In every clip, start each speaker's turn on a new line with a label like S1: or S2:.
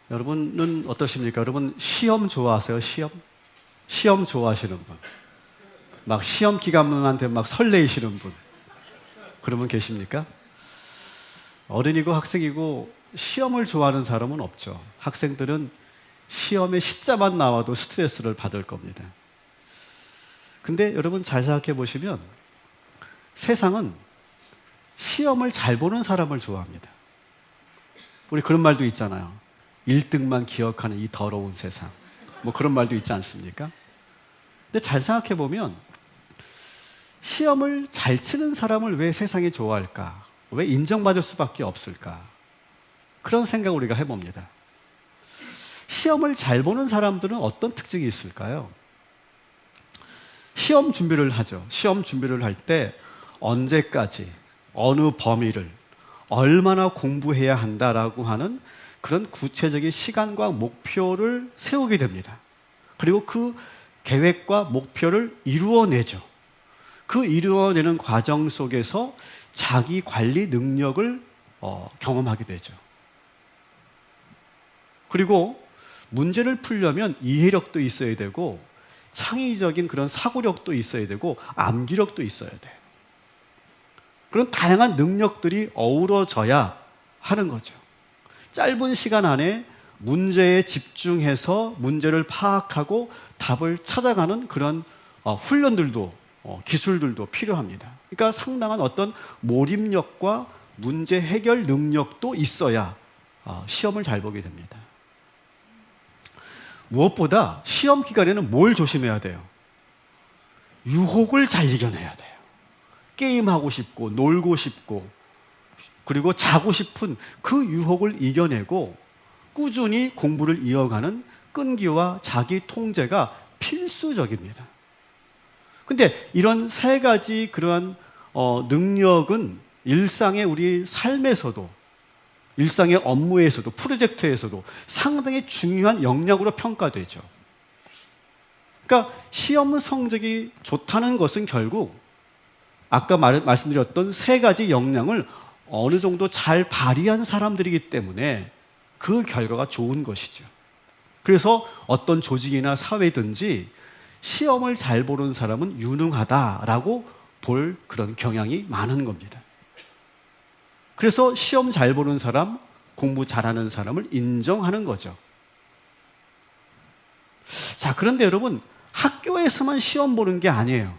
S1: 여러분은 어떠십니까? 여러분 시험 좋아하세요? 시험 좋아하시는 분, 막 시험 기간만한테 막 설레이시는 분, 그런 분 계십니까? 어른이고 학생이고 시험을 좋아하는 사람은 없죠. 학생들은 시험의 시자만 나와도 스트레스를 받을 겁니다. 근데 여러분 잘 생각해 보시면 세상은 시험을 잘 보는 사람을 좋아합니다. 우리 그런 말도 있잖아요. 1등만 기억하는 이 더러운 세상. 뭐 그런 말도 있지 않습니까? 근데 잘 생각해 보면 시험을 잘 치는 사람을 왜 세상이 좋아할까? 왜 인정받을 수밖에 없을까? 그런 생각을 우리가 해봅니다. 시험을 잘 보는 사람들은 어떤 특징이 있을까요? 시험 준비를 하죠. 시험 준비를 할 때 언제까지, 어느 범위를, 얼마나 공부해야 한다라고 하는 그런 구체적인 시간과 목표를 세우게 됩니다. 그리고 그 계획과 목표를 이루어내죠. 그 이루어내는 과정 속에서 자기 관리 능력을 경험하게 되죠. 그리고 문제를 풀려면 이해력도 있어야 되고 창의적인 그런 사고력도 있어야 되고 암기력도 있어야 돼요. 그런 다양한 능력들이 어우러져야 하는 거죠. 짧은 시간 안에 문제에 집중해서 문제를 파악하고 답을 찾아가는 그런 훈련들도 기술들도 필요합니다. 그러니까 상당한 어떤 몰입력과 문제 해결 능력도 있어야 시험을 잘 보게 됩니다. 무엇보다 시험 기간에는 뭘 조심해야 돼요? 유혹을 잘 이겨내야 돼요. 게임하고 싶고 놀고 싶고 그리고 자고 싶은 그 유혹을 이겨내고 꾸준히 공부를 이어가는 끈기와 자기 통제가 필수적입니다. 근데 이런 세 가지 그러한 능력은 일상의 우리 삶에서도 일상의 업무에서도 프로젝트에서도 상당히 중요한 역량으로 평가되죠. 그러니까 시험 성적이 좋다는 것은 결국 아까 말씀드렸던 세 가지 역량을 어느 정도 잘 발휘한 사람들이기 때문에 그 결과가 좋은 것이죠. 그래서 어떤 조직이나 사회든지 시험을 잘 보는 사람은 유능하다라고 볼 그런 경향이 많은 겁니다. 그래서 시험 잘 보는 사람, 공부 잘하는 사람을 인정하는 거죠. 자, 그런데 여러분, 학교에서만 시험 보는 게 아니에요.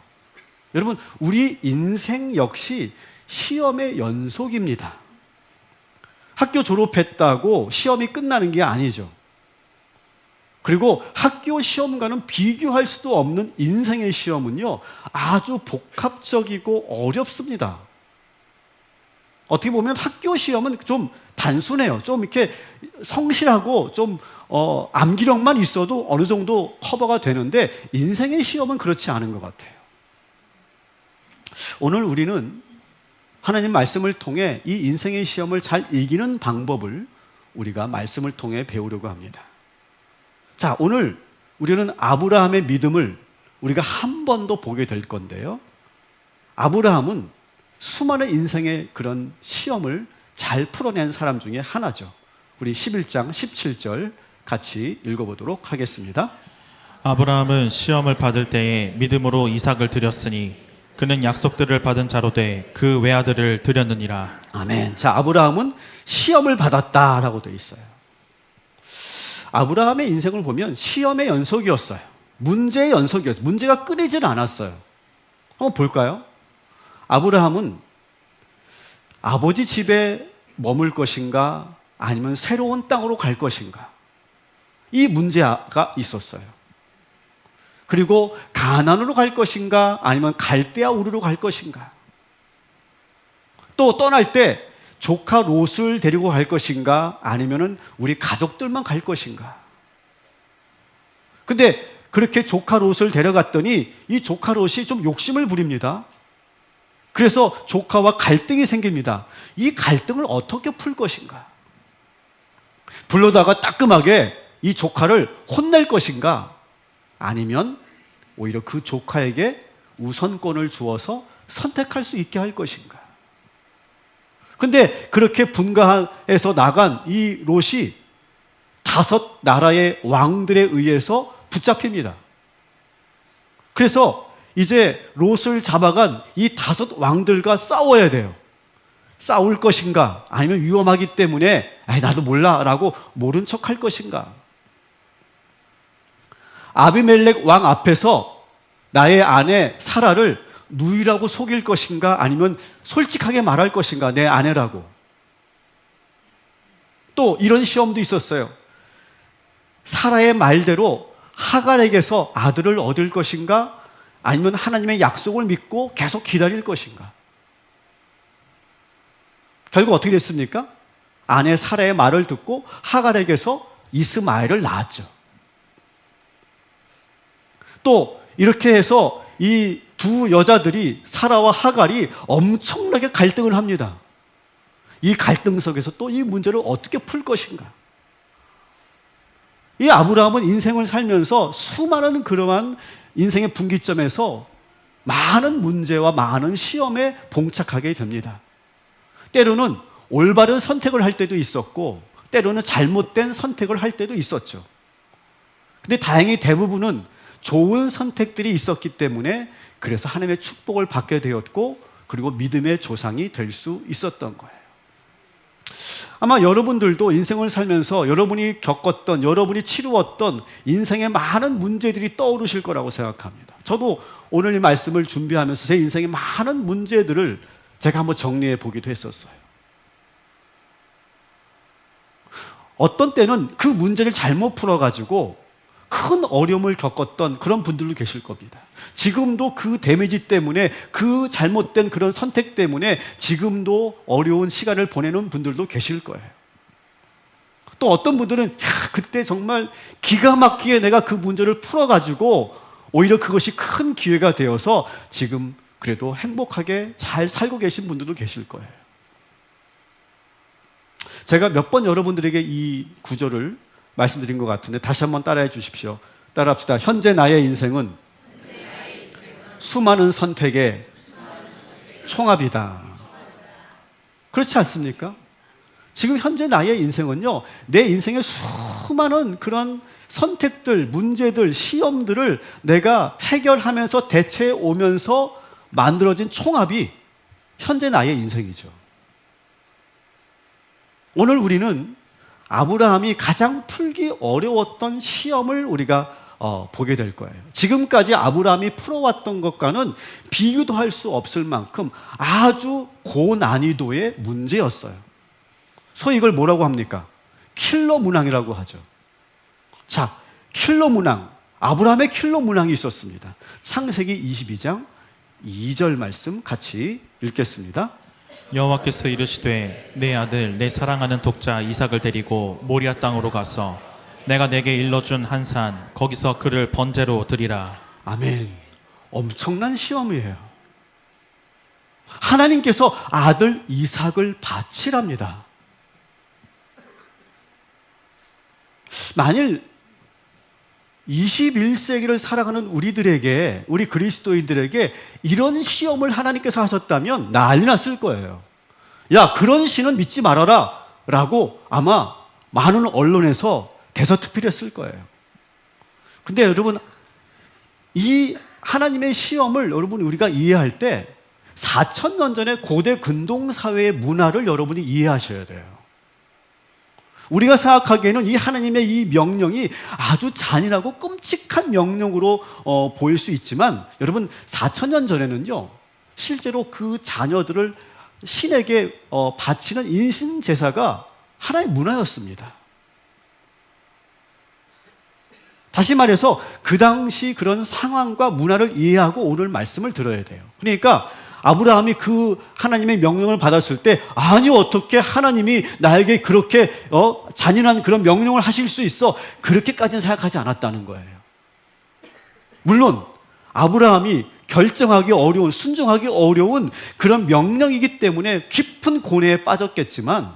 S1: 여러분, 우리 인생 역시 시험의 연속입니다. 학교 졸업했다고 시험이 끝나는 게 아니죠. 그리고 학교 시험과는 비교할 수도 없는 인생의 시험은요, 아주 복합적이고 어렵습니다. 어떻게 보면 학교 시험은 좀 단순해요. 좀 이렇게 성실하고 좀 암기력만 있어도 어느 정도 커버가 되는데 인생의 시험은 그렇지 않은 것 같아요. 오늘 우리는 하나님 말씀을 통해 이 인생의 시험을 잘 이기는 방법을 우리가 말씀을 통해 배우려고 합니다. 자, 오늘 우리는 아브라함의 믿음을 우리가 한 번 더 보게 될 건데요. 아브라함은 수많은 인생의 그런 시험을 잘 풀어낸 사람 중에 하나죠. 우리 11장 17절 같이 읽어보도록 하겠습니다.
S2: 아브라함은 시험을 받을 때에 믿음으로 이삭을 드렸으니 그는 약속들을 받은 자로 돼 그 외아들을 드렸느니라.
S1: 아멘. 자, 아브라함은 시험을 받았다라고 되어 있어요. 아브라함의 인생을 보면 시험의 연속이었어요. 문제의 연속이었어요. 문제가 끊이질 않았어요. 한번 볼까요? 아브라함은 아버지 집에 머물 것인가 아니면 새로운 땅으로 갈 것인가 이 문제가 있었어요. 그리고 가나안으로 갈 것인가 아니면 갈대아 우르로 갈 것인가, 또 떠날 때 조카 롯을 데리고 갈 것인가 아니면 우리 가족들만 갈 것인가. 근데 그렇게 조카 롯을 데려갔더니 이 조카 롯이 좀 욕심을 부립니다. 그래서 조카와 갈등이 생깁니다. 이 갈등을 어떻게 풀 것인가? 불러다가 따끔하게 이 조카를 혼낼 것인가? 아니면 오히려 그 조카에게 우선권을 주어서 선택할 수 있게 할 것인가? 근데 그렇게 분가해서 나간 이 롯이 다섯 나라의 왕들에 의해서 붙잡힙니다. 그래서 이제 롯을 잡아간 이 다섯 왕들과 싸워야 돼요. 싸울 것인가? 아니면 위험하기 때문에 나도 몰라 라고 모른 척 할 것인가? 아비멜렉 왕 앞에서 나의 아내 사라를 누이라고 속일 것인가? 아니면 솔직하게 말할 것인가? 내 아내라고. 또 이런 시험도 있었어요. 사라의 말대로 하갈에게서 아들을 얻을 것인가? 아니면 하나님의 약속을 믿고 계속 기다릴 것인가? 결국 어떻게 됐습니까? 아내 사라의 말을 듣고 하갈에게서 이스마엘을 낳았죠. 또 이렇게 해서 이 두 여자들이 사라와 하갈이 엄청나게 갈등을 합니다. 이 갈등 속에서 또 이 문제를 어떻게 풀 것인가? 이 아브라함은 인생을 살면서 수많은 그러한 인생의 분기점에서 많은 문제와 많은 시험에 봉착하게 됩니다. 때로는 올바른 선택을 할 때도 있었고 때로는 잘못된 선택을 할 때도 있었죠. 근데 다행히 대부분은 좋은 선택들이 있었기 때문에 그래서 하나님의 축복을 받게 되었고 그리고 믿음의 조상이 될 수 있었던 거예요. 아마 여러분들도 인생을 살면서 여러분이 겪었던, 여러분이 치루었던 인생의 많은 문제들이 떠오르실 거라고 생각합니다. 저도 오늘 이 말씀을 준비하면서 제 인생의 많은 문제들을 제가 한번 정리해 보기도 했었어요. 어떤 때는 그 문제를 잘못 풀어가지고 큰 어려움을 겪었던 그런 분들도 계실 겁니다. 지금도 그 데미지 때문에, 그 잘못된 그런 선택 때문에 지금도 어려운 시간을 보내는 분들도 계실 거예요. 또 어떤 분들은 그때 정말 기가 막히게 내가 그 문제를 풀어가지고 오히려 그것이 큰 기회가 되어서 지금 그래도 행복하게 잘 살고 계신 분들도 계실 거예요. 제가 몇 번 여러분들에게 이 구절을 말씀드린 것 같은데 다시 한번 따라해 주십시오. 따라합시다. 현재 나의 인생은 수많은 선택의 총합이다. 그렇지 않습니까? 지금 현재 나의 인생은요, 내 인생의 수많은 그런 선택들, 문제들, 시험들을 내가 해결하면서 대처해 오면서 만들어진 총합이 현재 나의 인생이죠. 오늘 우리는 아브라함이 가장 풀기 어려웠던 시험을 우리가 보게 될 거예요. 지금까지 아브라함이 풀어왔던 것과는 비교도 할 수 없을 만큼 아주 고난이도의 문제였어요. 소위 이걸 뭐라고 합니까? 킬러 문항이라고 하죠. 자, 킬러 문항, 아브라함의 킬러 문항이 있었습니다. 창세기 22장 2절 말씀 같이 읽겠습니다.
S2: 여호와께서 이르시되 내 아들 내 사랑하는 독자 이삭을 데리고 모리아 땅으로 가서 내가 내게 일러준 한 산 거기서 그를 번제로 드리라.
S1: 아멘. 엄청난 시험이에요. 하나님께서 아들 이삭을 바치랍니다. 만일 21세기를 살아가는 우리들에게, 우리 그리스도인들에게 이런 시험을 하나님께서 하셨다면 난리 났을 거예요. 야, 그런 신은 믿지 말아라 라고 아마 많은 언론에서 대서특필했을 거예요. 근데 여러분, 이 하나님의 시험을 여러분 우리가 이해할 때 4,000년 전의 고대 근동사회의 문화를 여러분이 이해하셔야 돼요. 우리가 생각하기에는 이 하나님의 이 명령이 아주 잔인하고 끔찍한 명령으로 보일 수 있지만 여러분 4,000년 전에는요 실제로 그 자녀들을 신에게 바치는 인신제사가 하나의 문화였습니다. 다시 말해서 그 당시 그런 상황과 문화를 이해하고 오늘 말씀을 들어야 돼요. 그러니까 아브라함이 그 하나님의 명령을 받았을 때 아니 어떻게 하나님이 나에게 그렇게 잔인한 그런 명령을 하실 수 있어? 그렇게까지는 생각하지 않았다는 거예요. 물론 아브라함이 결정하기 어려운, 순종하기 어려운 그런 명령이기 때문에 깊은 고뇌에 빠졌겠지만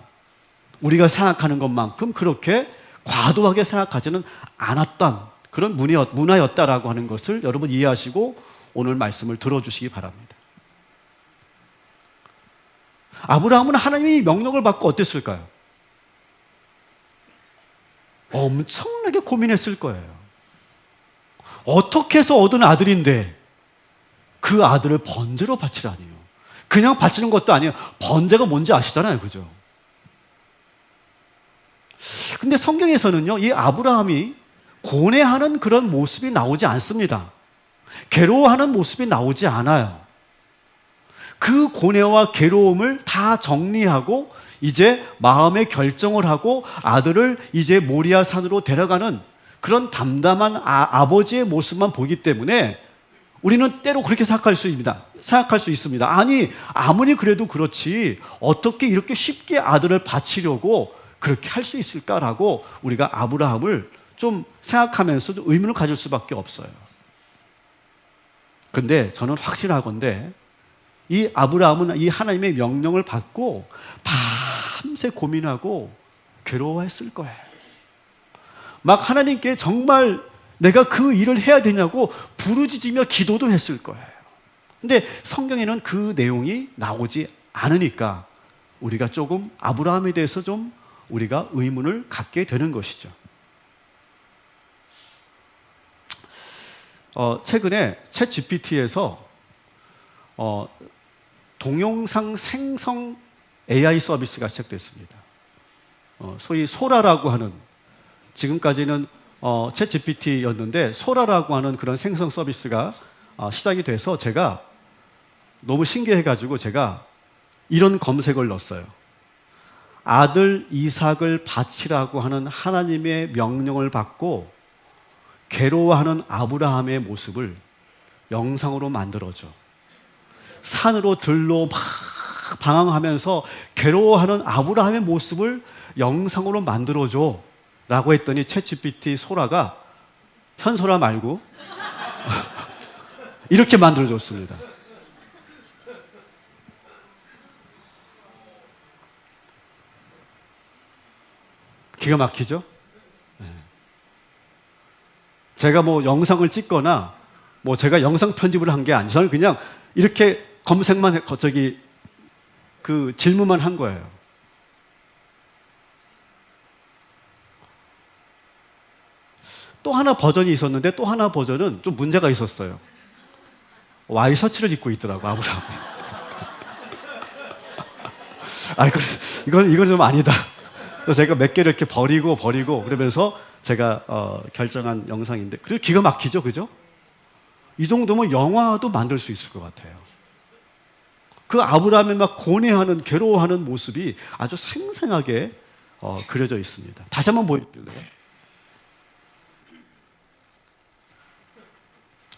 S1: 우리가 생각하는 것만큼 그렇게 과도하게 생각하지는 않았던 그런 문화였다라고 하는 것을 여러분 이해하시고 오늘 말씀을 들어주시기 바랍니다. 아브라함은 하나님의 명령을 받고 어땠을까요? 엄청나게 고민했을 거예요. 어떻게 해서 얻은 아들인데 그 아들을 번제로 바치라니요. 그냥 바치는 것도 아니에요. 번제가 뭔지 아시잖아요. 그죠? 근데 성경에서는요, 이 아브라함이 고뇌하는 그런 모습이 나오지 않습니다. 괴로워하는 모습이 나오지 않아요. 그 고뇌와 괴로움을 다 정리하고 이제 마음의 결정을 하고 아들을 이제 모리아 산으로 데려가는 그런 담담한 아버지의 모습만 보기 때문에 우리는 때로 그렇게 생각할 수 있습니다. 아니, 아무리 그래도 그렇지 어떻게 이렇게 쉽게 아들을 바치려고 그렇게 할 수 있을까라고 우리가 아브라함을 좀 생각하면서 좀 의문을 가질 수밖에 없어요. 근데 저는 확실하건대 이 아브라함은 이 하나님의 명령을 받고 밤새 고민하고 괴로워했을 거예요. 막 하나님께 정말 내가 그 일을 해야 되냐고 부르짖으며 기도도 했을 거예요. 근데 성경에는 그 내용이 나오지 않으니까 우리가 조금 아브라함에 대해서 좀 우리가 의문을 갖게 되는 것이죠. 최근에 챗 GPT에서 동영상 생성 AI 서비스가 시작됐습니다. 소위 소라라고 하는, 지금까지는 챗 GPT였는데 소라라고 하는 그런 생성 서비스가 시작이 돼서 제가 너무 신기해가지고 제가 이런 검색을 넣었어요. 아들 이삭을 바치라고 하는 하나님의 명령을 받고 괴로워하는 아브라함의 모습을 영상으로 만들어줘. 산으로 들로 막 방황하면서 괴로워하는 아브라함의 모습을 영상으로 만들어줘 라고 했더니 챗GPT 소라가 현소라 말고 이렇게 만들어줬습니다. 기가 막히죠? 제가 뭐 영상을 찍거나 뭐 제가 영상 편집을 한 게 아니죠. 저는 그냥 이렇게 검색만 그 질문만 한 거예요. 또 하나 버전이 있었는데 또 하나 버전은 좀 문제가 있었어요. 와이셔츠를 입고 있더라고, 아브라함이. 이건 좀 아니다. 그래서 제가 몇 개를 이렇게 버리고 그러면서 제가 결정한 영상인데, 그리고 기가 막히죠, 그죠? 이 정도면 영화도 만들 수 있을 것 같아요. 그 아브라함의 막 고뇌하는, 괴로워하는 모습이 아주 생생하게 그려져 있습니다. 다시 한번 보여줄래요?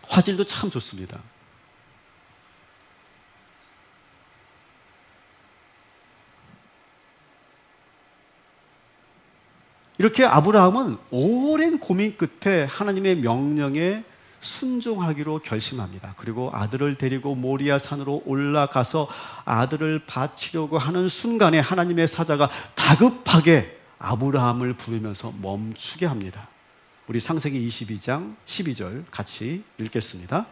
S1: 화질도 참 좋습니다. 이렇게 아브라함은 오랜 고민 끝에 하나님의 명령에 순종하기로 결심합니다. 그리고 아들을 데리고 모리아 산으로 올라가서 아들을 바치려고 하는 순간에 하나님의 사자가 다급하게 아브라함을 부르면서 멈추게 합니다. 우리 창세기 22장 12절 같이 읽겠습니다.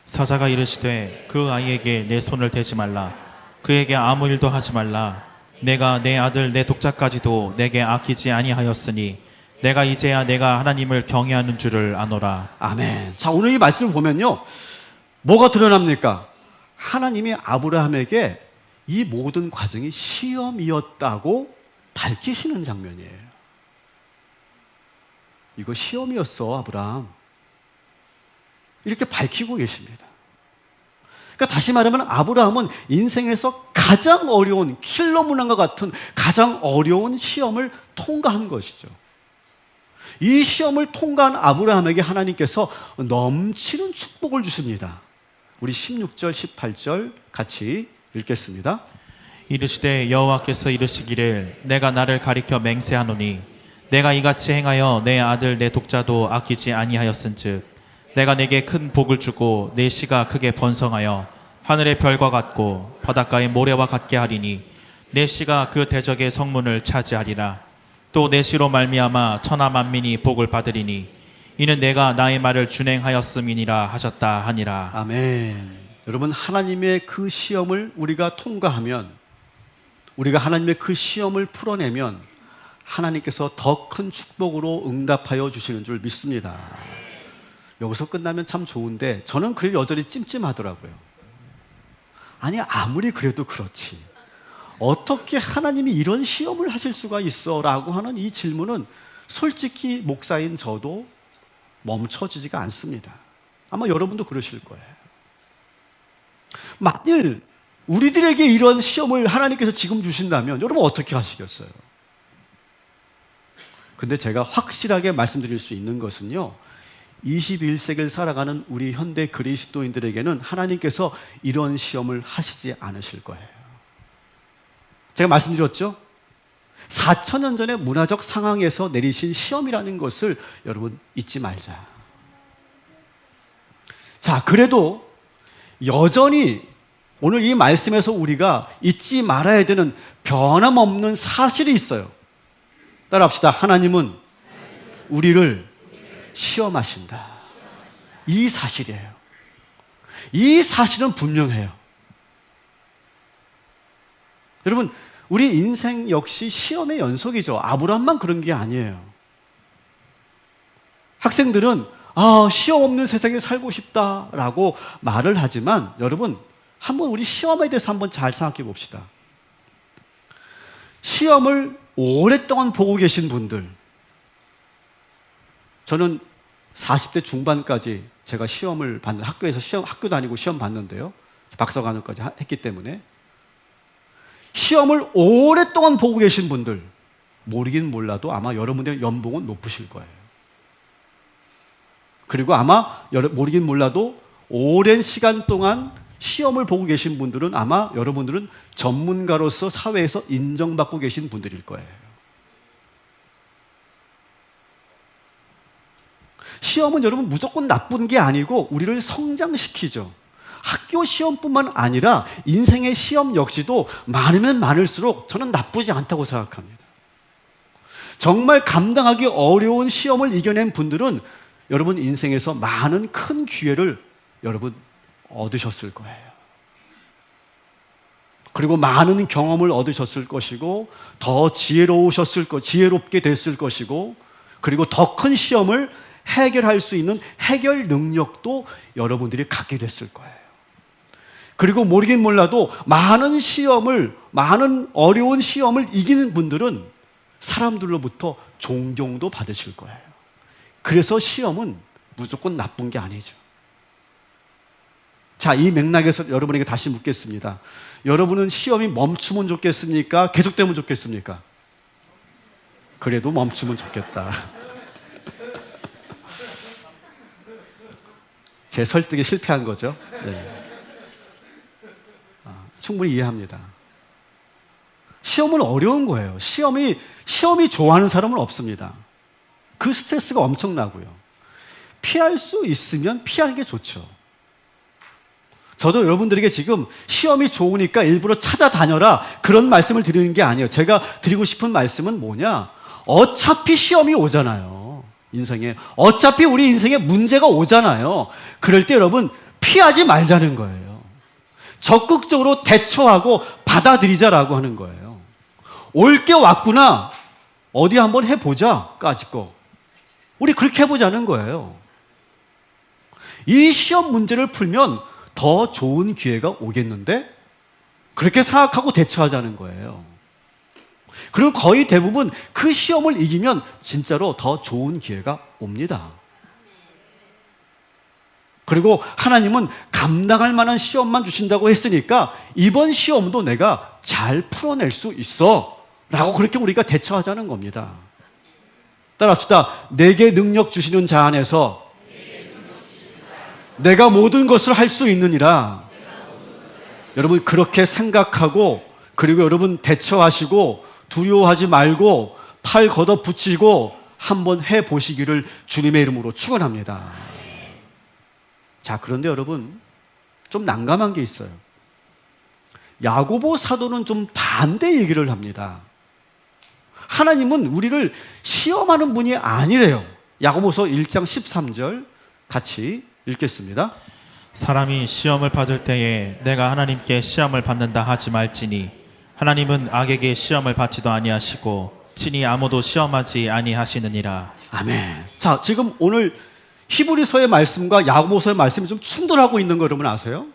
S2: 사자가 이르시되 그 아이에게 내 손을 대지 말라. 그에게 아무 일도 하지 말라. 내가 내 아들 내 독자까지도 내게 아끼지 아니하였으니 내가 이제야 내가 하나님을 경외하는 줄을 아노라.
S1: 아멘. 자, 오늘 이 말씀을 보면요, 뭐가 드러납니까? 하나님이 아브라함에게 이 모든 과정이 시험이었다고 밝히시는 장면이에요. 이거 시험이었어, 아브라함. 이렇게 밝히고 계십니다. 그러니까 다시 말하면 아브라함은 인생에서 가장 어려운, 킬러 문항과 같은 가장 어려운 시험을 통과한 것이죠. 이 시험을 통과한 아브라함에게 하나님께서 넘치는 축복을 주십니다. 우리 16절, 18절 같이 읽겠습니다.
S2: 이르시되 여호와께서 이르시기를 내가 나를 가리켜 맹세하노니 내가 이같이 행하여 내 아들 내 독자도 아끼지 아니하였은즉 내가 내게 큰 복을 주고 내 씨가 크게 번성하여 하늘의 별과 같고 바닷가의 모래와 같게 하리니 내 씨가 그 대적의 성문을 차지하리라. 또 내 씨로 말미암아 천하 만민이 복을 받으리니 이는 내가 나의 말을 준행하였음이니라 하셨다 하니라.
S1: 아멘. 여러분, 하나님의 그 시험을 우리가 통과하면, 우리가 하나님의 그 시험을 풀어내면 하나님께서 더 큰 축복으로 응답하여 주시는 줄 믿습니다. 여기서 끝나면 참 좋은데 저는 그래도 여전히 찜찜하더라고요. 아니 아무리 그래도 그렇지 어떻게 하나님이 이런 시험을 하실 수가 있어? 라고 하는 이 질문은 솔직히 목사인 저도 멈춰지지가 않습니다. 아마 여러분도 그러실 거예요. 만일 우리들에게 이런 시험을 하나님께서 지금 주신다면 여러분 어떻게 하시겠어요? 근데 제가 확실하게 말씀드릴 수 있는 것은요, 21세기를 살아가는 우리 현대 그리스도인들에게는 하나님께서 이런 시험을 하시지 않으실 거예요. 제가 말씀드렸죠? 4,000년 전의 문화적 상황에서 내리신 시험이라는 것을 여러분 잊지 말자. 자, 그래도 여전히 오늘 이 말씀에서 우리가 잊지 말아야 되는 변함없는 사실이 있어요. 따라합시다. 하나님은 우리를 시험하신다. 이 사실이에요. 이 사실은 분명해요. 여러분, 우리 인생 역시 시험의 연속이죠. 아브라함만 그런 게 아니에요. 학생들은 시험 없는 세상에 살고 싶다라고 말을 하지만 여러분, 한번 우리 시험에 대해서 한번 잘 생각해 봅시다. 시험을 오랫동안 보고 계신 분들, 저는 40대 중반까지 제가 시험을 받는 학교에서 학교 다니고 시험 봤는데요. 박사과정까지 했기 때문에 시험을 오랫동안 보고 계신 분들, 모르긴 몰라도 아마 여러분의 연봉은 높으실 거예요. 그리고 아마 모르긴 몰라도 오랜 시간 동안 시험을 보고 계신 분들은 아마 여러분들은 전문가로서 사회에서 인정받고 계신 분들일 거예요. 시험은 여러분 무조건 나쁜 게 아니고 우리를 성장시키죠. 학교 시험뿐만 아니라 인생의 시험 역시도 많으면 많을수록 저는 나쁘지 않다고 생각합니다. 정말 감당하기 어려운 시험을 이겨낸 분들은 여러분 인생에서 많은 큰 기회를 여러분 얻으셨을 거예요. 그리고 많은 경험을 얻으셨을 것이고 더 지혜롭게 됐을 것이고 그리고 더 큰 시험을 해결할 수 있는 해결 능력도 여러분들이 갖게 됐을 거예요. 그리고 모르긴 몰라도 많은 어려운 시험을 이기는 분들은 사람들로부터 존경도 받으실 거예요. 그래서 시험은 무조건 나쁜 게 아니죠. 자, 이 맥락에서 여러분에게 다시 묻겠습니다. 여러분은 시험이 멈추면 좋겠습니까? 계속되면 좋겠습니까? 그래도 멈추면 좋겠다. 제 설득에 실패한 거죠. 네. 충분히 이해합니다. 시험은 어려운 거예요. 시험이 좋아하는 사람은 없습니다. 그 스트레스가 엄청나고요. 피할 수 있으면 피하는 게 좋죠. 저도 여러분들에게 지금 시험이 좋으니까 일부러 찾아다녀라 그런 말씀을 드리는 게 아니에요. 제가 드리고 싶은 말씀은 뭐냐? 어차피 시험이 오잖아요. 인생에. 어차피 우리 인생에 문제가 오잖아요. 그럴 때 여러분 피하지 말자는 거예요. 적극적으로 대처하고 받아들이자라고 하는 거예요. 올 게 왔구나. 어디 한번 해보자. 까짓 거. 우리 그렇게 해보자는 거예요. 이 시험 문제를 풀면 더 좋은 기회가 오겠는데 그렇게 생각하고 대처하자는 거예요. 그리고 거의 대부분 그 시험을 이기면 진짜로 더 좋은 기회가 옵니다. 그리고 하나님은 감당할 만한 시험만 주신다고 했으니까 이번 시험도 내가 잘 풀어낼 수 있어 라고 그렇게 우리가 대처하자는 겁니다. 따라합시다. 내게 능력 주시는 자 안에서 내가 모든 것을 할 수 있느니라. 여러분 그렇게 생각하고 그리고 여러분 대처하시고 두려워하지 말고 팔 걷어 붙이고 한번 해보시기를 주님의 이름으로 축원합니다. 자, 그런데 여러분 좀 난감한 게 있어요. 야고보 사도는 좀 반대 얘기를 합니다. 하나님은 우리를 시험하는 분이 아니래요. 야고보서 1장 13절 같이 읽겠습니다.
S2: 사람이 시험을 받을 때에 내가 하나님께 시험을 받는다 하지 말지니 하나님은 악에게 시험을 받지도 아니하시고 친히 아무도 시험하지 아니하시느니라.
S1: 아멘. 자, 지금 오늘 히브리서의 말씀과 야고보서의 말씀이 좀 충돌하고 있는 거 여러분 아세요?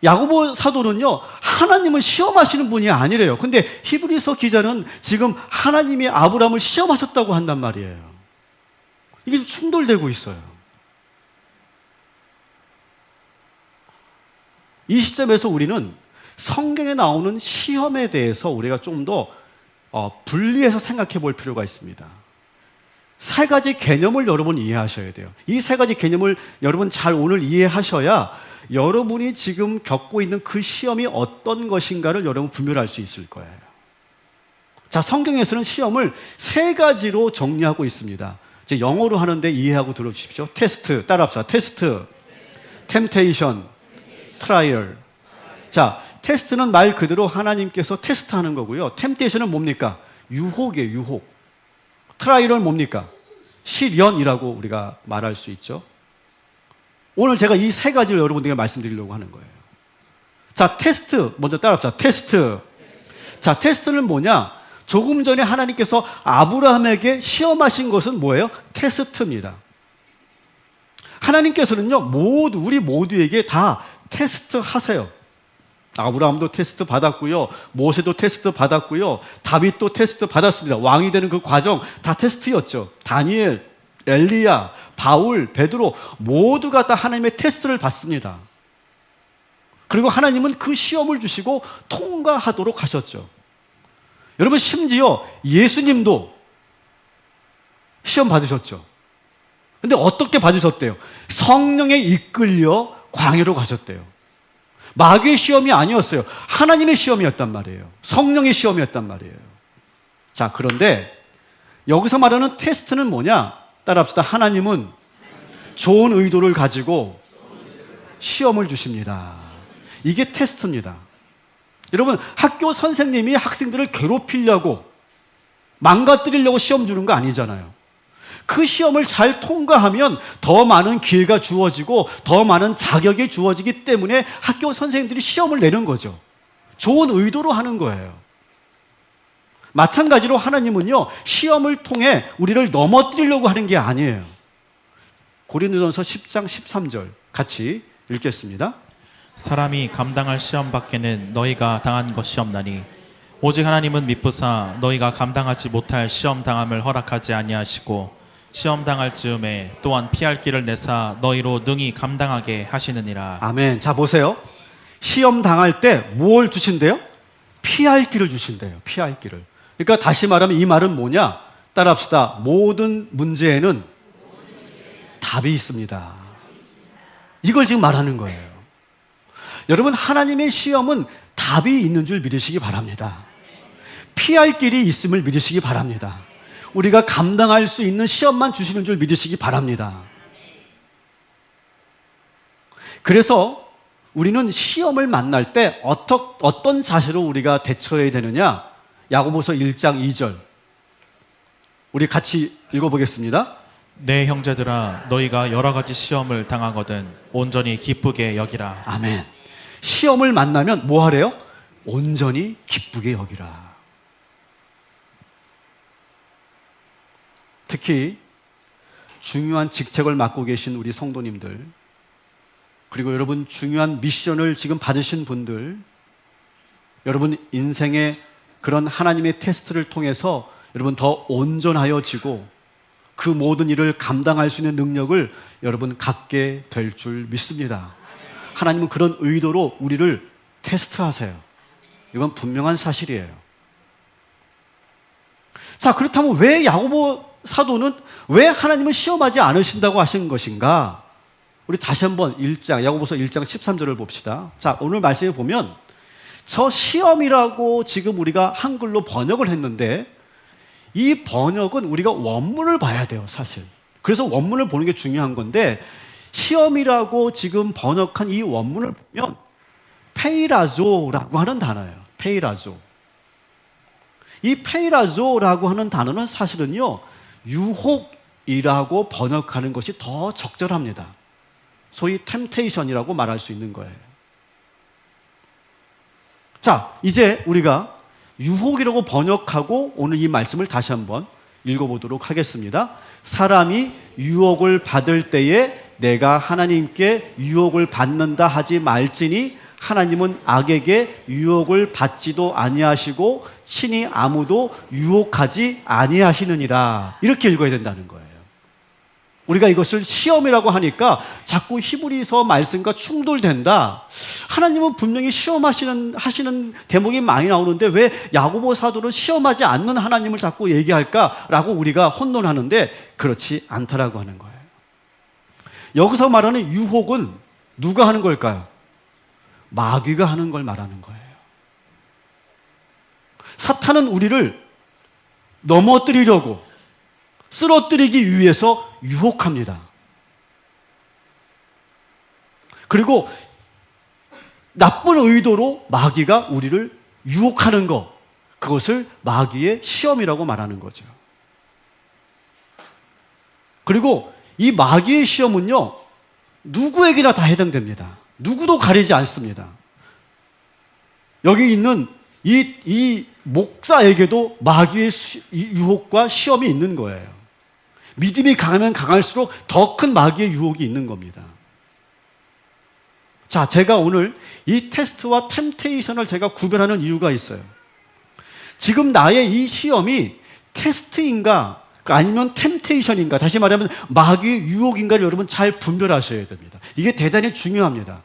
S1: 야고보 사도는요, 하나님은 시험하시는 분이 아니래요. 근데 히브리서 기자는 지금 하나님이 아브라함을 시험하셨다고 한단 말이에요. 이게 좀 충돌되고 있어요. 이 시점에서 우리는 성경에 나오는 시험에 대해서 우리가 좀 더 분리해서 생각해 볼 필요가 있습니다. 세 가지 개념을 여러분 이해하셔야 돼요. 이 세 가지 개념을 여러분 잘 오늘 이해하셔야 여러분이 지금 겪고 있는 그 시험이 어떤 것인가를 여러분 분별할 수 있을 거예요. 자, 성경에서는 시험을 세 가지로 정리하고 있습니다. 이제 영어로 하는데 이해하고 들어주십시오. 테스트, 따라합시다. 테스트, 템테이션, 트라이얼. 자, 테스트는 말 그대로 하나님께서 테스트하는 거고요. 템테이션은 뭡니까? 유혹이에요, 유혹. 트라이얼은 뭡니까? 시련이라고 우리가 말할 수 있죠. 오늘 제가 이 세 가지를 여러분들에게 말씀드리려고 하는 거예요. 자, 테스트 먼저 따라합시다. 테스트. 자, 테스트는 뭐냐? 조금 전에 하나님께서 아브라함에게 시험하신 것은 뭐예요? 테스트입니다. 하나님께서는요, 우리 모두에게 다 테스트 하세요. 아브라함도 테스트 받았고요, 모세도 테스트 받았고요, 다윗도 테스트 받았습니다. 왕이 되는 그 과정 다 테스트였죠. 다니엘, 엘리야, 바울, 베드로 모두가 다 하나님의 테스트를 받습니다. 그리고 하나님은 그 시험을 주시고 통과하도록 하셨죠. 여러분, 심지어 예수님도 시험 받으셨죠. 근데 어떻게 받으셨대요? 성령에 이끌려 광야로 가셨대요. 마귀의 시험이 아니었어요. 하나님의 시험이었단 말이에요. 성령의 시험이었단 말이에요. 자, 그런데 여기서 말하는 테스트는 뭐냐? 따라합시다. 하나님은 좋은 의도를 가지고 시험을 주십니다. 이게 테스트입니다. 여러분, 학교 선생님이 학생들을 괴롭히려고, 망가뜨리려고 시험 주는 거 아니잖아요. 그 시험을 잘 통과하면 더 많은 기회가 주어지고 더 많은 자격이 주어지기 때문에 학교 선생님들이 시험을 내는 거죠. 좋은 의도로 하는 거예요. 마찬가지로 하나님은요, 시험을 통해 우리를 넘어뜨리려고 하는 게 아니에요. 고린도전서 10장 13절 같이 읽겠습니다.
S2: 사람이 감당할 시험 밖에는 너희가 당한 것이 없나니 오직 하나님은 미쁘사 너희가 감당하지 못할 시험 당함을 허락하지 아니하시고 시험 당할 즈음에 또한 피할 길을 내사 너희로 능히 감당하게 하시느니라.
S1: 아멘. 자, 보세요. 시험 당할 때 뭘 주신대요? 피할 길을 주신대요. 피할 길을. 그러니까 다시 말하면 이 말은 뭐냐? 따라합시다. 모든 문제에는 답이 있습니다. 이걸 지금 말하는 거예요. 여러분, 하나님의 시험은 답이 있는 줄 믿으시기 바랍니다. 피할 길이 있음을 믿으시기 바랍니다. 우리가 감당할 수 있는 시험만 주시는 줄 믿으시기 바랍니다. 그래서 우리는 시험을 만날 때 어떤 자세로 우리가 대처해야 되느냐? 야고보서 1장 2절 우리 같이 읽어보겠습니다.
S2: 내 형제들아 너희가 여러 가지 시험을 당하거든 온전히 기쁘게 여기라.
S1: 아멘. 시험을 만나면 뭐 하래요? 온전히 기쁘게 여기라. 특히 중요한 직책을 맡고 계신 우리 성도님들, 그리고 여러분 중요한 미션을 지금 받으신 분들, 여러분 인생의 그런 하나님의 테스트를 통해서 여러분 더 온전하여지고 그 모든 일을 감당할 수 있는 능력을 여러분 갖게 될 줄 믿습니다. 하나님은 그런 의도로 우리를 테스트하세요. 이건 분명한 사실이에요. 자, 그렇다면 왜 야고보 사도는 왜 하나님은 시험하지 않으신다고 하신 것인가? 우리 다시 한번 야고보서 1장 13절을 봅시다. 자, 오늘 말씀에 보면 저 시험이라고 지금 우리가 한글로 번역을 했는데 이 번역은 우리가 원문을 봐야 돼요, 사실. 그래서 원문을 보는 게 중요한 건데 시험이라고 지금 번역한 이 원문을 보면 페이라조라고 하는 단어예요. 페이라조. 이 페이라조라고 하는 단어는 사실은요, 유혹이라고 번역하는 것이 더 적절합니다. 소위 템테이션이라고 말할 수 있는 거예요. 자, 이제 우리가 유혹이라고 번역하고 오늘 이 말씀을 다시 한번 읽어보도록 하겠습니다. 사람이 유혹을 받을 때에 내가 하나님께 유혹을 받는다 하지 말지니 하나님은 악에게 유혹을 받지도 아니하시고 친히 아무도 유혹하지 아니하시느니라. 이렇게 읽어야 된다는 거예요. 우리가 이것을 시험이라고 하니까 자꾸 히브리서 말씀과 충돌된다. 하나님은 분명히 하시는 대목이 많이 나오는데 왜 야고보 사도는 시험하지 않는 하나님을 자꾸 얘기할까라고 우리가 혼돈하는데 그렇지 않다라고 하는 거예요. 여기서 말하는 유혹은 누가 하는 걸까요? 마귀가 하는 걸 말하는 거예요. 사탄은 우리를 넘어뜨리려고 쓰러뜨리기 위해서 유혹합니다. 그리고 나쁜 의도로 마귀가 우리를 유혹하는 것, 그것을 마귀의 시험이라고 말하는 거죠. 그리고 이 마귀의 시험은요, 누구에게나 다 해당됩니다. 누구도 가리지 않습니다. 여기 있는 이 목사에게도 마귀의 유혹과 시험이 있는 거예요. 믿음이 강하면 강할수록 더 큰 마귀의 유혹이 있는 겁니다. 자, 제가 오늘 이 테스트와 템테이션을 제가 구별하는 이유가 있어요. 지금 나의 이 시험이 테스트인가 아니면 템테이션인가, 다시 말하면 마귀의 유혹인가를 여러분 잘 분별하셔야 됩니다. 이게 대단히 중요합니다.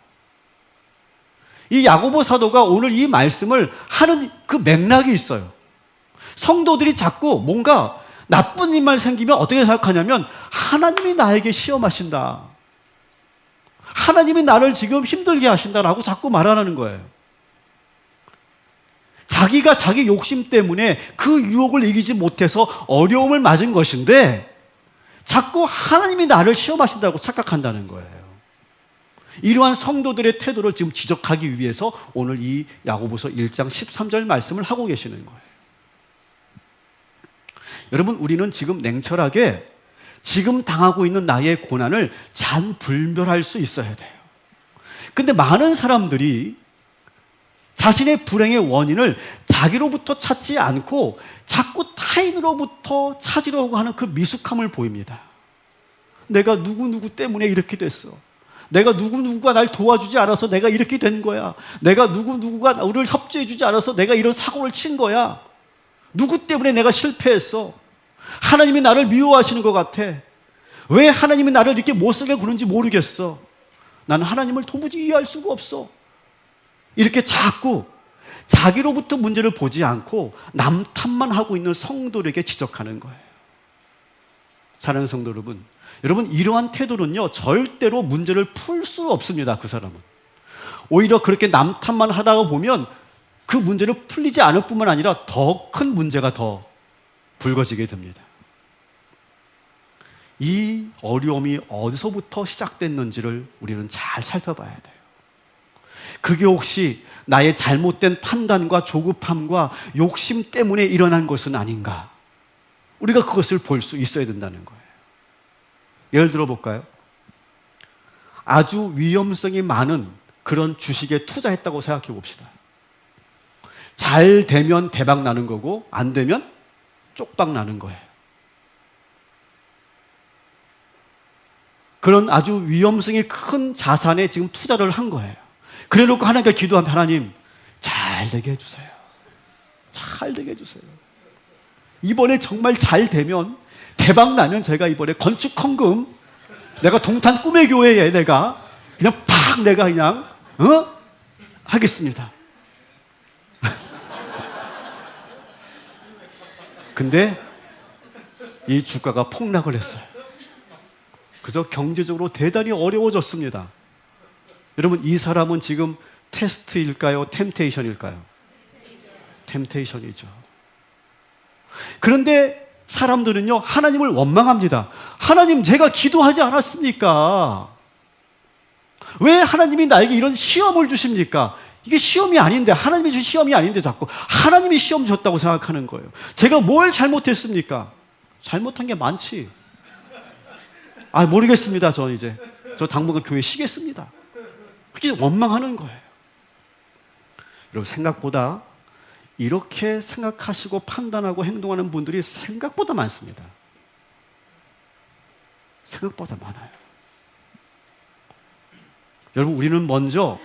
S1: 이 야고보 사도가 오늘 이 말씀을 하는 그 맥락이 있어요. 성도들이 자꾸 뭔가 나쁜 일만 생기면 어떻게 생각하냐면 하나님이 나에게 시험하신다, 하나님이 나를 지금 힘들게 하신다라고 자꾸 말하는 거예요. 자기가 자기 욕심 때문에 그 유혹을 이기지 못해서 어려움을 맞은 것인데 자꾸 하나님이 나를 시험하신다고 착각한다는 거예요. 이러한 성도들의 태도를 지금 지적하기 위해서 오늘 이 야고보서 1장 13절 말씀을 하고 계시는 거예요. 여러분, 우리는 지금 냉철하게 지금 당하고 있는 나의 고난을 잘 분별할 수 있어야 돼요. 근데 많은 사람들이 자신의 불행의 원인을 자기로부터 찾지 않고 자꾸 타인으로부터 찾으려고 하는 그 미숙함을 보입니다. 내가 누구누구 때문에 이렇게 됐어. 내가 누구누구가 날 도와주지 않아서 내가 이렇게 된 거야. 내가 누구누구가 나를 협조해주지 않아서 내가 이런 사고를 친 거야. 누구 때문에 내가 실패했어. 하나님이 나를 미워하시는 것 같아. 왜 하나님이 나를 이렇게 못살게 구는지 모르겠어. 나는 하나님을 도무지 이해할 수가 없어. 이렇게 자꾸 자기로부터 문제를 보지 않고 남 탓만 하고 있는 성도들에게 지적하는 거예요. 사랑하는 성도 여러분, 여러분 이러한 태도는요 절대로 문제를 풀 수 없습니다. 그 사람은 오히려 그렇게 남 탓만 하다가 보면 그 문제를 풀리지 않을 뿐만 아니라 더 큰 문제가 더 불거지게 됩니다. 이 어려움이 어디서부터 시작됐는지를 우리는 잘 살펴봐야 돼요. 그게 혹시 나의 잘못된 판단과 조급함과 욕심 때문에 일어난 것은 아닌가? 우리가 그것을 볼 수 있어야 된다는 거예요. 예를 들어 볼까요? 아주 위험성이 많은 그런 주식에 투자했다고 생각해 봅시다. 잘 되면 대박 나는 거고 안 되면 쪽박 나는 거예요. 그런 아주 위험성이 큰 자산에 지금 투자를 한 거예요. 그래 놓고 하나님께 기도하면 하나님 잘 되게 해주세요. 잘 되게 해주세요. 이번에 정말 잘 되면 대박 나면 제가 이번에 건축 헌금 내가 동탄 꿈의 교회에 내가 그냥 팍 내가 그냥 하겠습니다. 근데 이 주가가 폭락을 했어요. 그래서 경제적으로 대단히 어려워졌습니다. 여러분 이 사람은 지금 테스트일까요? 템테이션일까요? 템테이션이죠. 그런데 사람들은요 하나님을 원망합니다. 하나님 제가 기도하지 않았습니까? 왜 하나님이 나에게 이런 시험을 주십니까? 이게 시험이 아닌데, 하나님이 주신 시험이 아닌데 자꾸 하나님이 시험 주셨다고 생각하는 거예요. 제가 뭘 잘못했습니까? 잘못한 게 많지. 모르겠습니다. 저는 이제 저 당분간 교회 쉬겠습니다. 그렇게 원망하는 거예요. 여러분 생각보다 이렇게 생각하시고 판단하고 행동하는 분들이 생각보다 많습니다. 생각보다 많아요. 여러분, 우리는 먼저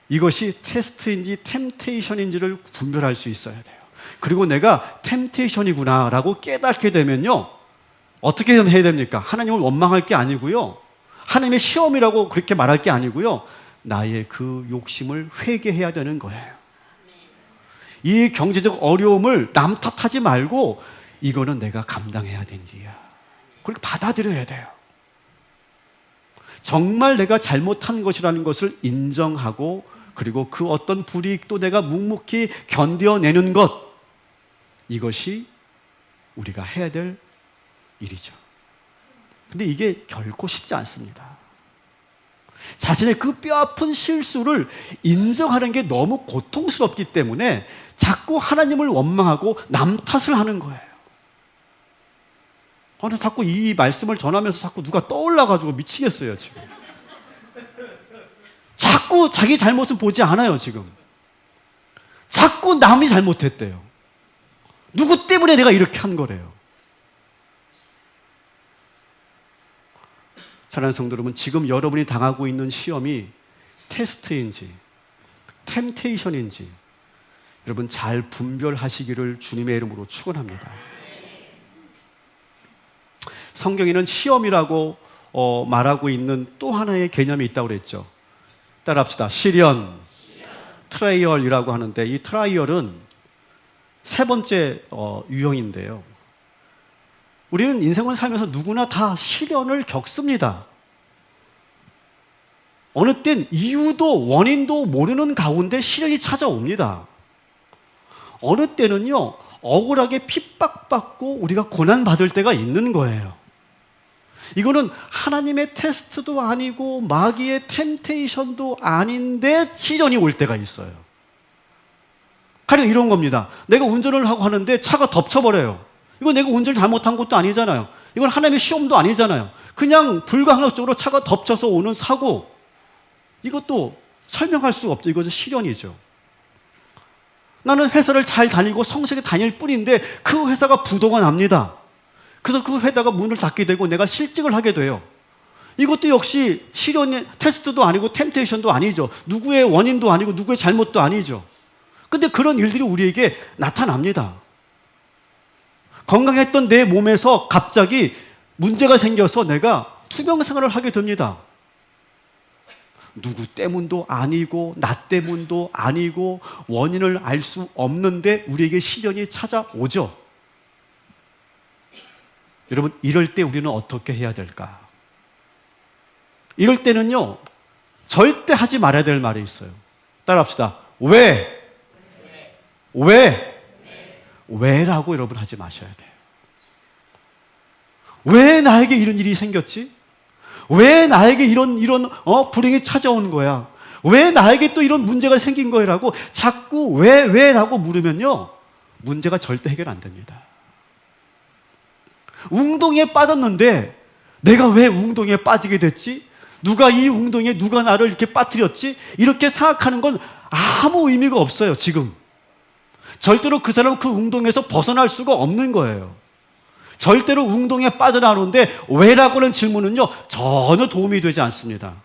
S1: 이것이 테스트인지 템테이션인지를 분별할 수 있어야 돼요. 그리고 내가 템테이션이구나라고 깨닫게 되면요, 어떻게 해야 됩니까? 하나님을 원망할 게 아니고요, 하나님의 시험이라고 그렇게 말할 게 아니고요, 나의 그 욕심을 회개해야 되는 거예요. 이 경제적 어려움을 남 탓하지 말고 이거는 내가 감당해야 되는 일이야, 그렇게 받아들여야 돼요. 정말 내가 잘못한 것이라는 것을 인정하고, 그리고 그 어떤 불이익도 내가 묵묵히 견뎌내는 것, 이것이 우리가 해야 될 일이죠. 근데 이게 결코 쉽지 않습니다. 자신의 그 뼈아픈 실수를 인정하는 게 너무 고통스럽기 때문에 자꾸 하나님을 원망하고 남 탓을 하는 거예요. 저는 자꾸 이 말씀을 전하면서 자꾸 누가 떠올라가지고 미치겠어요, 지금. 자꾸 자기 잘못은 보지 않아요, 지금. 자꾸 남이 잘못했대요. 누구 때문에 내가 이렇게 한 거래요. 사랑하는 성도 여러분, 지금 여러분이 당하고 있는 시험이 테스트인지 템테이션인지 여러분 잘 분별하시기를 주님의 이름으로 축원합니다. 성경에는 시험이라고 말하고 있는 또 하나의 개념이 있다고 그랬죠. 따라합시다. 시련, 트라이얼이라고 하는데, 이 트라이얼은 세 번째 유형인데요. 우리는 인생을 살면서 누구나 다 시련을 겪습니다. 어느 땐 이유도 원인도 모르는 가운데 시련이 찾아옵니다. 어느 때는요, 억울하게 핍박받고 우리가 고난받을 때가 있는 거예요. 이거는 하나님의 테스트도 아니고 마귀의 템테이션도 아닌데 시련이 올 때가 있어요. 가령 이런 겁니다. 내가 운전을 하고 하는데 차가 덮쳐버려요. 이건 내가 운전을 잘못한 것도 아니잖아요. 이건 하나님의 시험도 아니잖아요. 그냥 불가항력적으로 차가 덮쳐서 오는 사고, 이것도 설명할 수가 없죠. 이것은 시련이죠. 나는 회사를 잘 다니고 성실하게 다닐 뿐인데 그 회사가 부도가 납니다. 그래서 그 회사가 문을 닫게 되고 내가 실직을 하게 돼요. 이것도 역시 시련의 테스트도 아니고 템테이션도 아니죠. 누구의 원인도 아니고 누구의 잘못도 아니죠. 근데 그런 일들이 우리에게 나타납니다. 건강했던 내 몸에서 갑자기 문제가 생겨서 내가 투병 생활을 하게 됩니다. 누구 때문도 아니고 나 때문도 아니고 원인을 알 수 없는데 우리에게 시련이 찾아오죠. 여러분, 이럴 때 우리는 어떻게 해야 될까? 이럴 때는요, 절대 하지 말아야 될 말이 있어요. 따라합시다. 왜? 왜라고 여러분 하지 마셔야 돼요. 왜 나에게 이런 일이 생겼지? 왜 나에게 이런 불행이 찾아온 거야? 왜 나에게 또 이런 문제가 생긴 거라고 자꾸 왜라고 물으면요, 문제가 절대 해결 안 됩니다. 웅덩이에 빠졌는데 내가 왜 웅덩이에 빠지게 됐지? 누가 이 웅덩이에 누가 나를 이렇게 빠뜨렸지? 이렇게 생각하는 건 아무 의미가 없어요, 지금. 절대로 그 사람은 그 웅덩이에서 벗어날 수가 없는 거예요. 절대로 웅덩이에 빠져나오는데 왜라고 하는 질문은요, 전혀 도움이 되지 않습니다.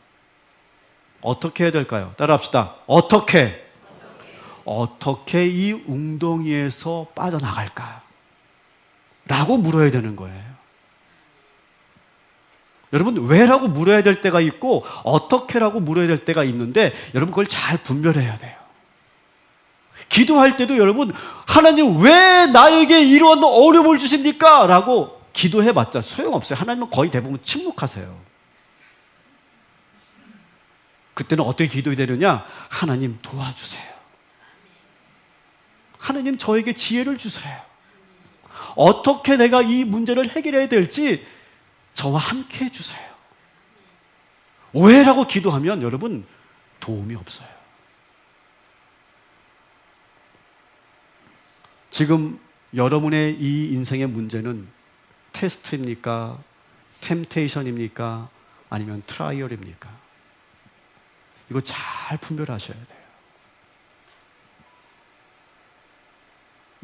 S1: 어떻게 해야 될까요? 따라합시다. 어떻게 이 웅덩이에서 빠져나갈까? 라고 물어야 되는 거예요. 여러분, 왜라고 물어야 될 때가 있고 어떻게라고 물어야 될 때가 있는데, 여러분 그걸 잘 분별해야 돼요. 기도할 때도 여러분, 하나님 왜 나에게 이런 어려움을 주십니까? 라고 기도해봤자 소용없어요. 하나님은 거의 대부분 침묵하세요. 그때는 어떻게 기도해야 되느냐? 하나님 도와주세요. 하나님 저에게 지혜를 주세요. 어떻게 내가 이 문제를 해결해야 될지 저와 함께 해주세요. 왜라고 기도하면 여러분 도움이 없어요. 지금 여러분의 이 인생의 문제는 테스트입니까? 템테이션입니까? 아니면 트라이얼입니까? 이거 잘 분별하셔야 돼요.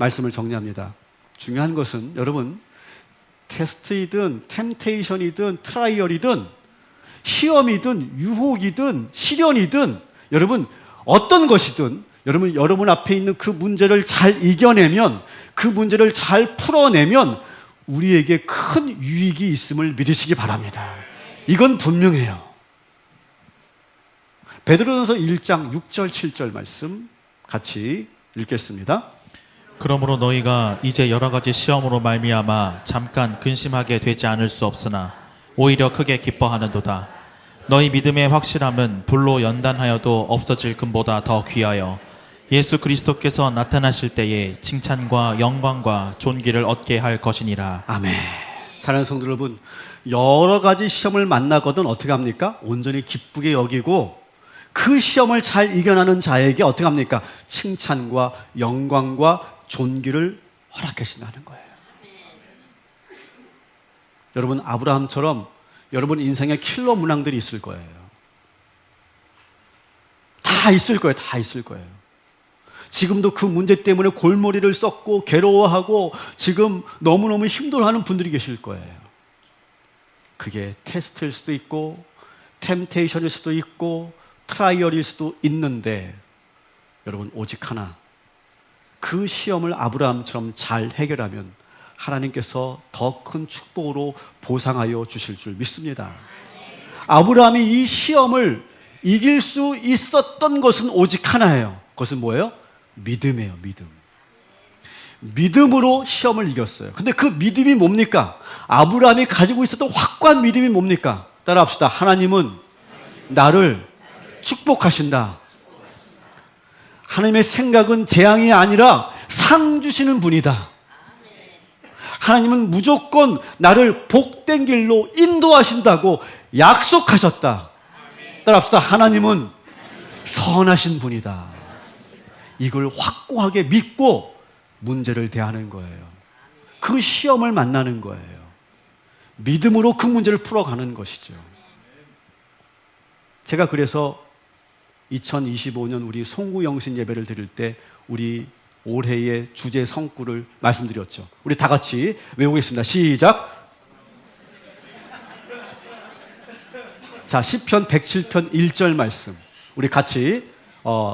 S1: 말씀을 정리합니다. 중요한 것은 여러분, 테스트이든 템테이션이든 트라이얼이든 시험이든 유혹이든 시련이든 여러분 어떤 것이든 여러분 앞에 있는 그 문제를 잘 이겨내면, 그 문제를 잘 풀어내면 우리에게 큰 유익이 있음을 믿으시기 바랍니다. 이건 분명해요. 베드로전서 1장 6절 7절 말씀 같이 읽겠습니다.
S2: 그러므로 너희가 이제 여러 가지 시험으로 말미암아 잠깐 근심하게 되지 않을 수 없으나 오히려 크게 기뻐하는도다. 너희 믿음의 확실함은 불로 연단하여도 없어질 금보다 더 귀하여 예수 그리스도께서 나타나실 때에 칭찬과 영광과 존귀를 얻게 할 것이니라.
S1: 아멘. 사랑하는 성도 여러분, 여러 가지 시험을 만나거든 어떻게 합니까? 온전히 기쁘게 여기고 그 시험을 잘 이겨나는 자에게 어떻게 합니까? 칭찬과 영광과 존귀를 허락하신다는 거예요. 여러분, 아브라함처럼 여러분 인생에 킬러 문항들이 있을 거예요. 다 있을 거예요. 다 있을 거예요. 지금도 그 문제 때문에 골머리를 썩고 괴로워하고 지금 너무너무 힘들어하는 분들이 계실 거예요. 그게 테스트일 수도 있고 템테이션일 수도 있고 트라이얼일 수도 있는데 여러분, 오직 하나, 그 시험을 아브라함처럼 잘 해결하면 하나님께서 더 큰 축복으로 보상하여 주실 줄 믿습니다. 아브라함이 이 시험을 이길 수 있었던 것은 오직 하나예요. 그것은 뭐예요? 믿음이에요. 믿음. 믿음으로 시험을 이겼어요. 근데 그 믿음이 뭡니까? 아브라함이 가지고 있었던 확고한 믿음이 뭡니까? 따라합시다. 하나님은 나를 축복하신다. 하나님의 생각은 재앙이 아니라 상 주시는 분이다. 하나님은 무조건 나를 복된 길로 인도하신다고 약속하셨다. 따라합시다. 하나님은 선하신 분이다. 이걸 확고하게 믿고 문제를 대하는 거예요. 그 시험을 만나는 거예요. 믿음으로 그 문제를 풀어가는 것이죠. 제가 그래서 2025년 우리 송구영신 예배를 드릴 때 우리 올해의 주제 성구를 말씀드렸죠. 우리 다 같이 외우겠습니다. 시작. 자, 시편 107편 1절 말씀 우리 같이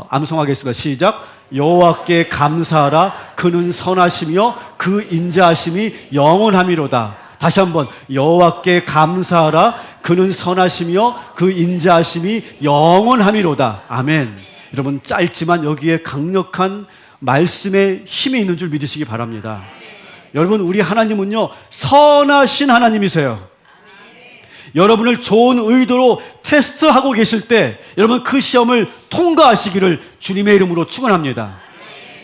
S1: 암송하겠습니다. 시작. 여호와께 감사하라. 그는 선하시며 그 인자하심이 영원하미로다. 다시 한번 여호와께 감사하라. 그는 선하시며 그 인자하심이 영원하미로다. 아멘. 여러분, 짧지만 여기에 강력한 말씀의 힘이 있는 줄 믿으시기 바랍니다. 여러분, 우리 하나님은요 선하신 하나님이세요. 여러분을 좋은 의도로 테스트하고 계실 때 여러분 그 시험을 통과하시기를 주님의 이름으로 축원합니다.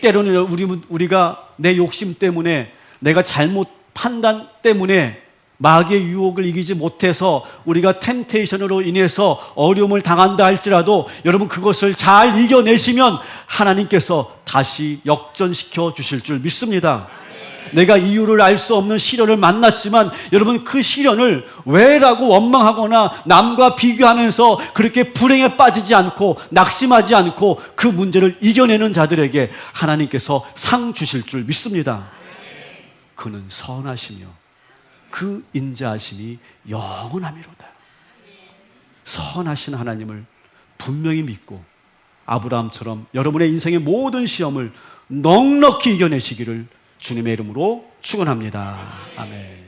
S1: 때로는 우리가 내 욕심 때문에, 내가 잘못 판단 때문에 마귀의 유혹을 이기지 못해서 우리가 템테이션으로 인해서 어려움을 당한다 할지라도 여러분 그것을 잘 이겨내시면 하나님께서 다시 역전시켜 주실 줄 믿습니다. 내가 이유를 알 수 없는 시련을 만났지만 여러분 그 시련을 왜라고 원망하거나 남과 비교하면서 그렇게 불행에 빠지지 않고 낙심하지 않고 그 문제를 이겨내는 자들에게 하나님께서 상 주실 줄 믿습니다. 그는 선하시며 그 인자하심이 영원하미로다. 선하신 하나님을 분명히 믿고 아브라함처럼 여러분의 인생의 모든 시험을 넉넉히 이겨내시기를 주님의 이름으로 축원합니다. 아멘.